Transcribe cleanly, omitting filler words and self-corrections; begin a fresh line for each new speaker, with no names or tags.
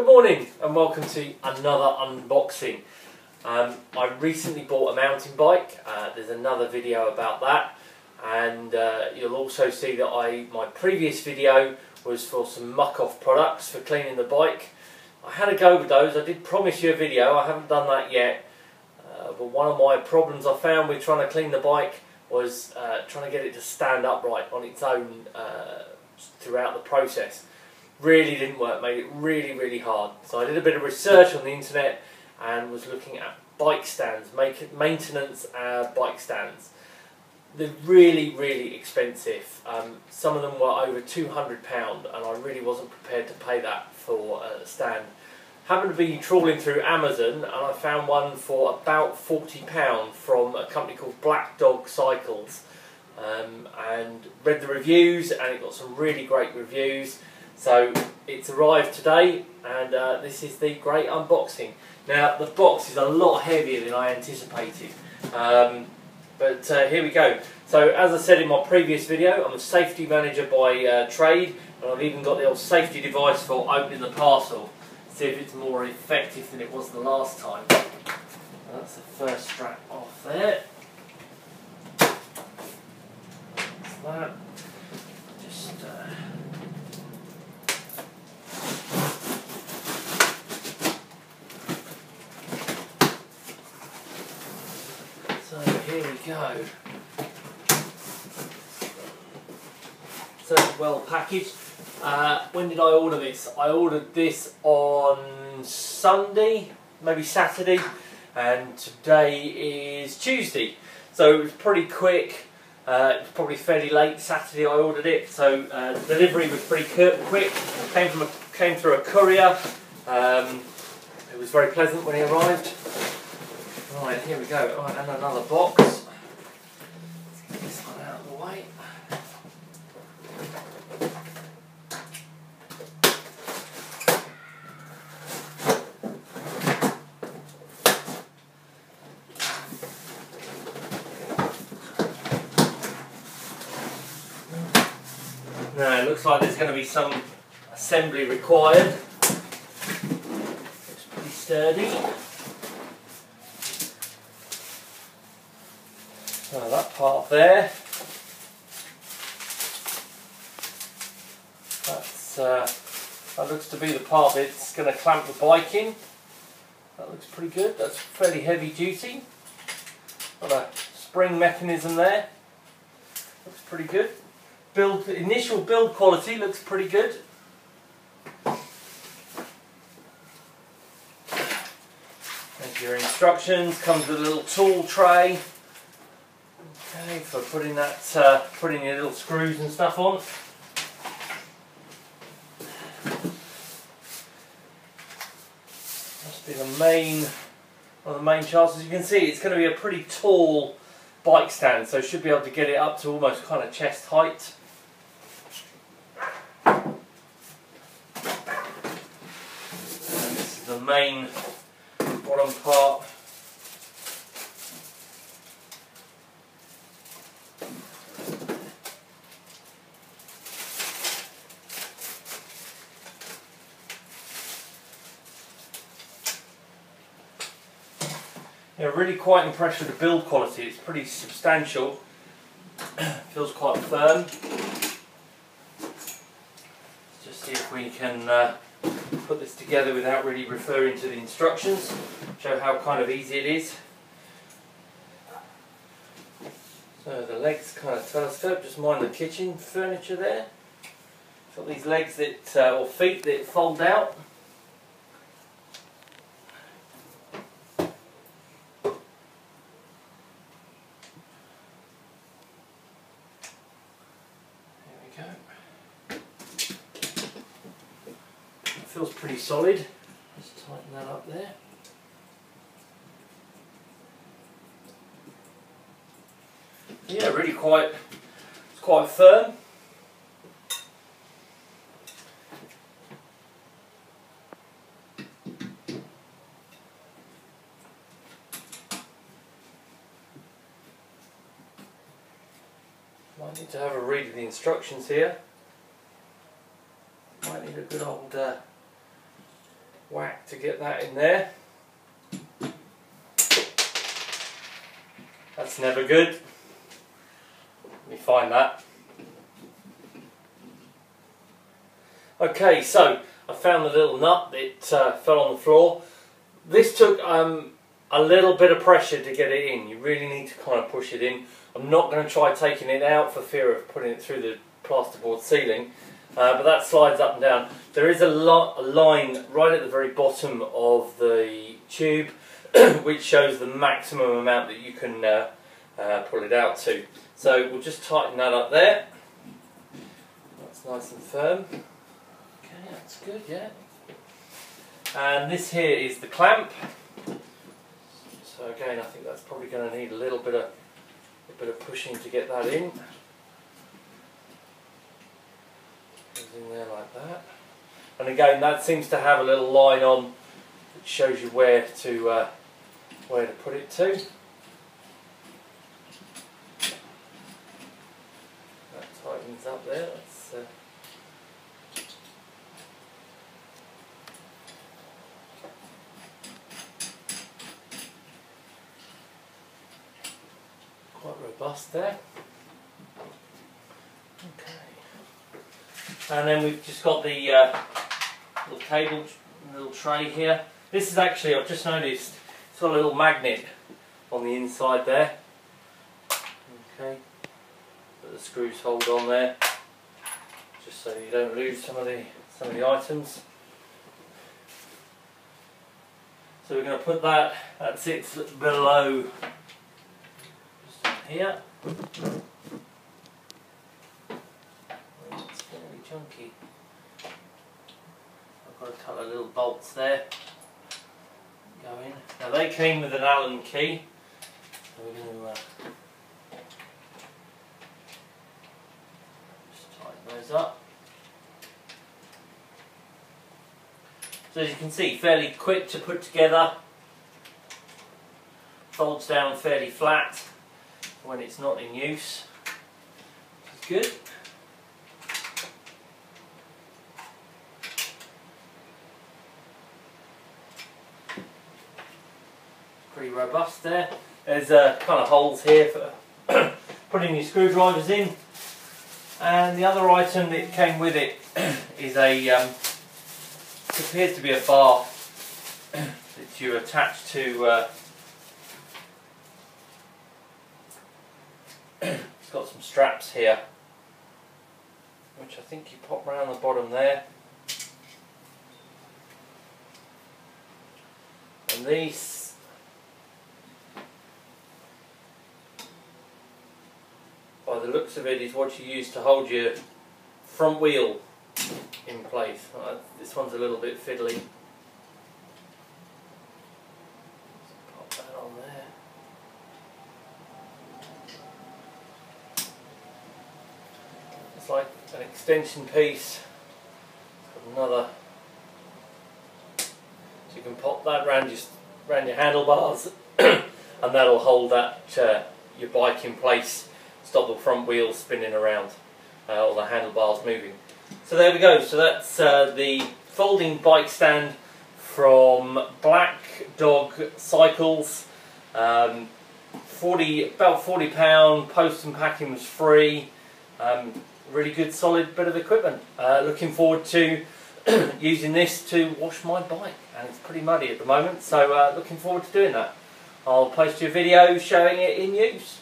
Good morning and welcome to another unboxing. I recently bought a mountain bike. There's another video about that, and you'll also see that my previous video was for some muck-off products for cleaning the bike. I had a go with those. I did promise you a video. I haven't done that yet, but one of my problems I found with trying to clean the bike was trying to get it to stand upright on its own throughout the process. Really didn't work, made it really hard. So I did a bit of research on the internet and was looking at bike stands, maintenance bike stands. They're really expensive. Some of them were over £200 and I really wasn't prepared to pay that for a stand. Happened to be trawling through Amazon and I found one for about £40 from a company called Black Dog Cycles, and read the reviews, and it got some really great reviews. So it's arrived today, and this is the great unboxing. Now the box is a lot heavier than I anticipated, but here we go. So as I said in my previous video, I'm a safety manager by trade, and I've even got the old safety device for opening the parcel. See if it's more effective than it was the last time. That's the first strap off there. That's that. Just so here we go. So well packaged. When did I order this? I ordered this on Sunday, maybe Saturday, and today is Tuesday. So it was pretty quick. It was probably fairly late Saturday I ordered it, so delivery was pretty quick. Came through a courier. It was very pleasant when he arrived. Right, here we go. Right, and another box. Let's get this one out of the way. Now it looks like there's going to be some assembly required. It's pretty sturdy. So that part there, that looks to be the part that's going to clamp the bike in. That looks pretty good. That's fairly heavy duty. Got a spring mechanism there. Looks pretty good. Initial build quality looks pretty good. There's your instructions. Comes with a little tool tray. Okay, for putting that, putting your little screws and stuff on. Must be one of the main shafts. As you can see, it's going to be a pretty tall bike stand, so should be able to get it up to almost kind of chest height. And this is the main bottom part. Yeah, really quite impressed with the build quality. It's pretty substantial. Feels quite firm. Let's just see if we can put this together without really referring to the instructions. Show how kind of easy it is. So the legs kind of telescope, just mind the kitchen furniture there. Got these legs that, or feet that fold out. Feels pretty solid. Just tighten that up there. Yeah, really it's quite firm. Might need to have a read of the instructions here. Might need a good old whack to get that in there. That's never good. Let me find that. Okay, so I found the little nut that fell on the floor. This took a little bit of pressure to get it in. You really need to kind of push it in. I'm not going to try taking it out for fear of putting it through the plasterboard ceiling, but that slides up and down. There is a line right at the very bottom of the tube which shows the maximum amount that you can pull it out to. So we'll just tighten that up there. That's nice and firm. Okay, that's good, yeah. And this here is the clamp. So again, I think that's probably going to need a little bit of pushing to get that in. Goes in there like that. And again, that seems to have a little line on that shows you where to put it to. That tightens up there. That's, quite robust there. Okay. And then we've just got the little cable, little tray here. This is actually, I've just noticed, it's got a little magnet on the inside there. Okay. That the screws hold on there, just so you don't lose some of the items. So we're going to put that sits below here. It's very chunky. I've got a couple of little bolts there. Go in. Now they came with an Allen key. So we're going to just tighten those up. So as you can see, fairly quick to put together. Folds down fairly flat when it's not in use, which is good. Pretty robust there. There's kind of holes here for putting your screwdrivers in. And the other item that came with it is a, it appears to be a bar that you attach to. It's got some straps here, which I think you pop around the bottom there. And these, by the looks of it, is what you use to hold your front wheel in place. This one's a little bit fiddly. Pop that on there. It's like an extension piece. Another, so you can pop that around your handlebars, and that'll hold that your bike in place, stop the front wheel spinning around, or the handlebars moving. So there we go. So that's the folding bike stand from Black Dog Cycles. About £40. Post and packing was free. Really good, solid bit of equipment. Looking forward to using this to wash my bike, and it's pretty muddy at the moment, so looking forward to doing that. I'll post you a video showing it in use.